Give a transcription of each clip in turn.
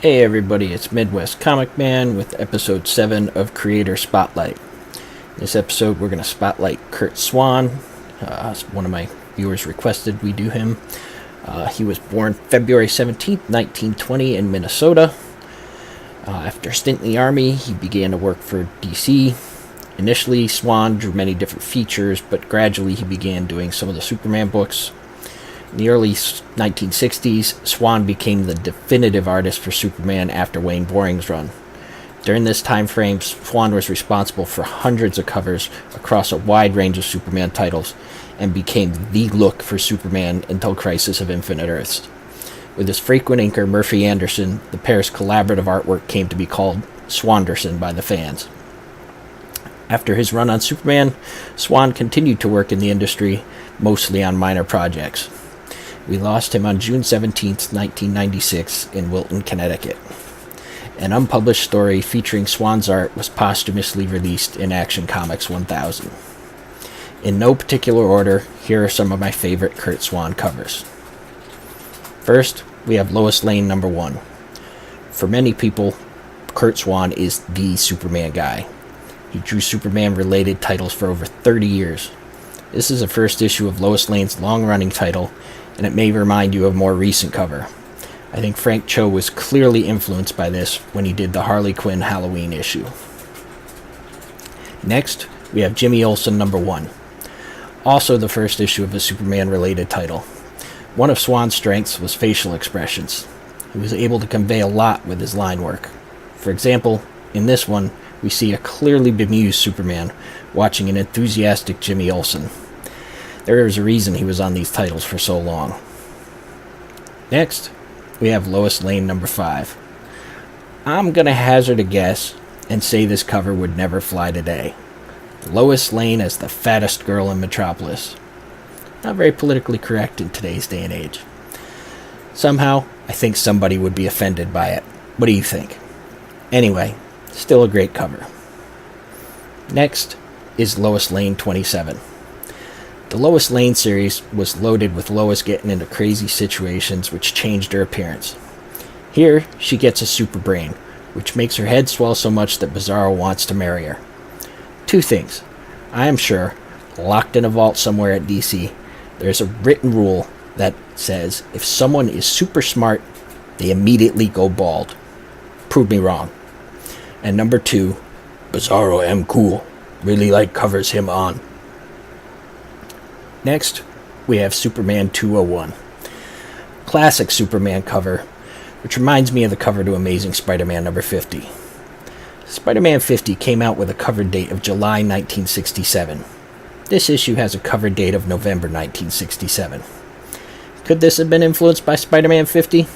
Hey everybody, it's Midwest Comic Man with episode 7 of Creator Spotlight. In this episode we're going to spotlight Curt Swan. One of my viewers requested we do him. He was born February 17th, 1920 in Minnesota. After a stint in the Army, he began to work for DC. Initially, Swan drew many different features, but gradually he began doing some of the Superman books. In the early 1960s, Swan became the definitive artist for Superman after Wayne Boring's run. During this time frame, Swan was responsible for hundreds of covers across a wide range of Superman titles and became the look for Superman until Crisis of Infinite Earths. With his frequent inker Murphy Anderson, the pair's collaborative artwork came to be called Swanderson by the fans. After his run on Superman, Swan continued to work in the industry, mostly on minor projects. We lost him on June 17, 1996, in Wilton, Connecticut. An unpublished story featuring Swan's art was posthumously released in Action Comics 1000. In no particular order, here are some of my favorite Curt Swan covers. First, we have Lois Lane number 1. For many people, Curt Swan is the Superman guy. He drew Superman-related titles for over 30 years. This is the first issue of Lois Lane's long-running title, and it may remind you of a more recent cover. I think Frank Cho was clearly influenced by this when he did the Harley Quinn Halloween issue. Next, we have Jimmy Olsen number 1. Also the first issue of a Superman-related title. One of Swan's strengths was facial expressions. He was able to convey a lot with his line work. For example, in this one, we see a clearly bemused Superman watching an enthusiastic Jimmy Olsen. There is a reason he was on these titles for so long. Next, we have Lois Lane number 5. I'm going to hazard a guess and say this cover would never fly today. Lois Lane as the fattest girl in Metropolis. Not very politically correct in today's day and age. Somehow, I think somebody would be offended by it. What do you think? Anyway, still a great cover. Next is Lois Lane 27. The Lois Lane series was loaded with Lois getting into crazy situations which changed her appearance. Here, she gets a super brain, which makes her head swell so much that Bizarro wants to marry her. Two things. I am sure, locked in a vault somewhere at DC, there's a written rule that says if someone is super smart, they immediately go bald. Prove me wrong. And number 2, Bizarro am cool. Really like covers him on. Next, we have Superman 201. Classic Superman cover, which reminds me of the cover to Amazing Spider-Man number 50. Spider-Man 50 came out with a cover date of July 1967. This issue has a cover date of November 1967. Could this have been influenced by Spider-Man 50?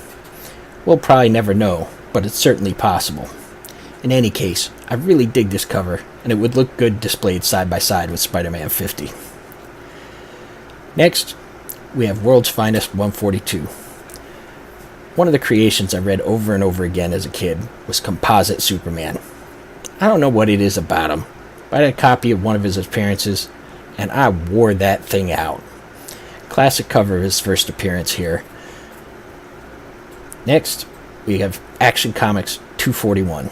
We'll probably never know, but it's certainly possible. In any case, I really dig this cover, and it would look good displayed side by side with Spider-Man 50. Next, we have World's Finest 142. One of the creations I read over and over again as a kid was Composite Superman. I don't know what it is about him, but I had a copy of one of his appearances, and I wore that thing out. Classic cover of his first appearance here. Next, we have Action Comics 241.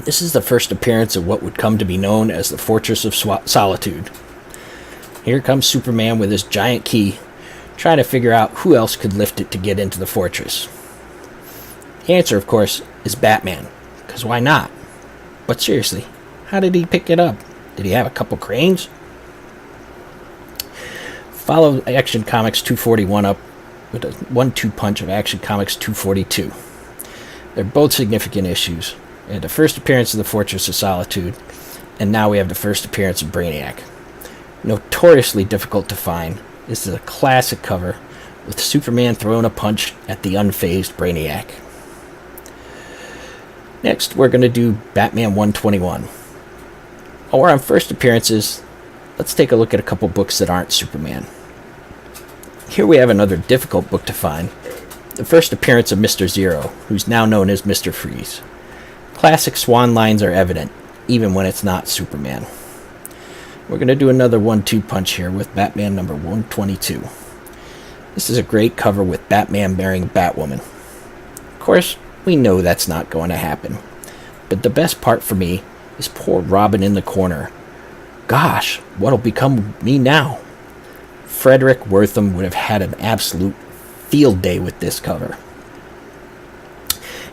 This is the first appearance of what would come to be known as the Fortress of Solitude. Here comes Superman with his giant key, trying to figure out who else could lift it to get into the fortress. The answer, of course, is Batman, because why not? But seriously, how did he pick it up? Did he have a couple cranes? Follow Action Comics 241 up with a 1-2 punch of Action Comics 242. They're both significant issues. We had the first appearance of the Fortress of Solitude, and now we have the first appearance of Brainiac. Notoriously difficult to find, this is a classic cover with Superman throwing a punch at the unfazed Brainiac. Next, we're going to do Batman 121. While we're on first appearances, let's take a look at a couple books that aren't Superman. Here we have another difficult book to find, the first appearance of Mr. Zero, who's now known as Mr. Freeze. Classic Swan lines are evident, even when it's not Superman. We're going to do another 1-2 punch here with Batman number 122. This is a great cover with Batman marrying Batwoman. Of course, We know that's not going to happen. But the best part for me is poor Robin in the corner. Gosh, what'll become of me now? Frederick Wortham would have had an absolute field day with this cover.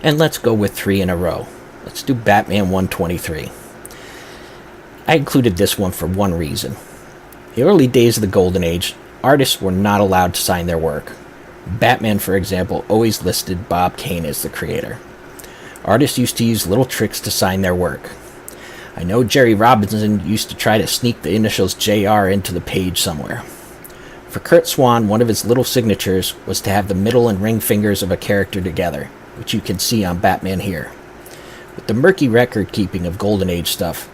And let's go with 3 in a row. Let's do Batman 123. I included this one for one reason. In the early days of the Golden Age, artists were not allowed to sign their work. Batman, for example, always listed Bob Kane as the creator. Artists used to use little tricks to sign their work. I know Jerry Robinson used to try to sneak the initials JR into the page somewhere. For Curt Swan, one of his little signatures was to have the middle and ring fingers of a character together, which you can see on Batman here. With the murky record keeping of Golden Age stuff,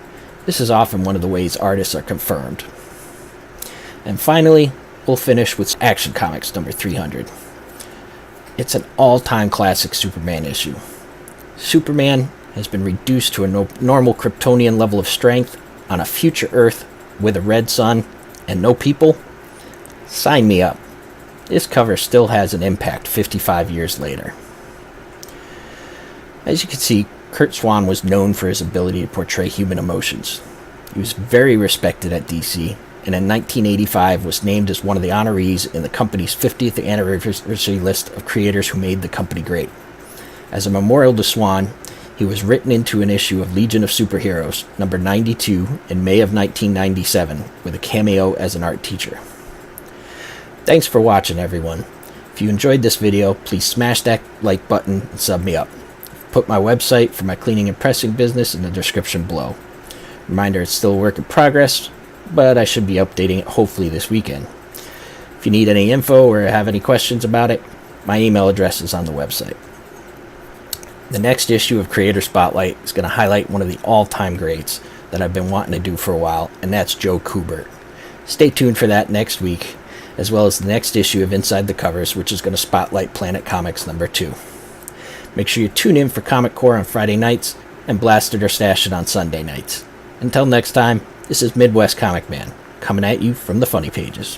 this is often one of the ways artists are confirmed. And finally, we'll finish with Action Comics number 300. It's an all-time classic Superman issue. Superman has been reduced to a normal Kryptonian level of strength on a future Earth with a red sun and no people. Sign me up. This cover still has an impact 55 years later. As you can see, Curt Swan was known for his ability to portray human emotions. He was very respected at DC, and in 1985 was named as one of the honorees in the company's 50th anniversary list of creators who made the company great. As a memorial to Swan, he was written into an issue of Legion of Superheroes, number 92, in May of 1997, with a cameo as an art teacher. Thanks for watching, everyone. If you enjoyed this video, please smash that like button and sub me up. Put my website for my cleaning and pressing business in the description below. Reminder, it's still a work in progress, but I should be updating it hopefully this weekend. If you need any info or have any questions about it, my email address is on the website. The next issue of Creator Spotlight is going to highlight one of the all-time greats that I've been wanting to do for a while, and that's Joe Kubert. Stay tuned for that next week, as well as the next issue of Inside the Covers, which is going to spotlight Planet Comics number 2. Make sure you tune in for Comic Core on Friday nights and Blast It or Stash It on Sunday nights. Until next time, this is Midwest Comic Man, coming at you from the funny pages.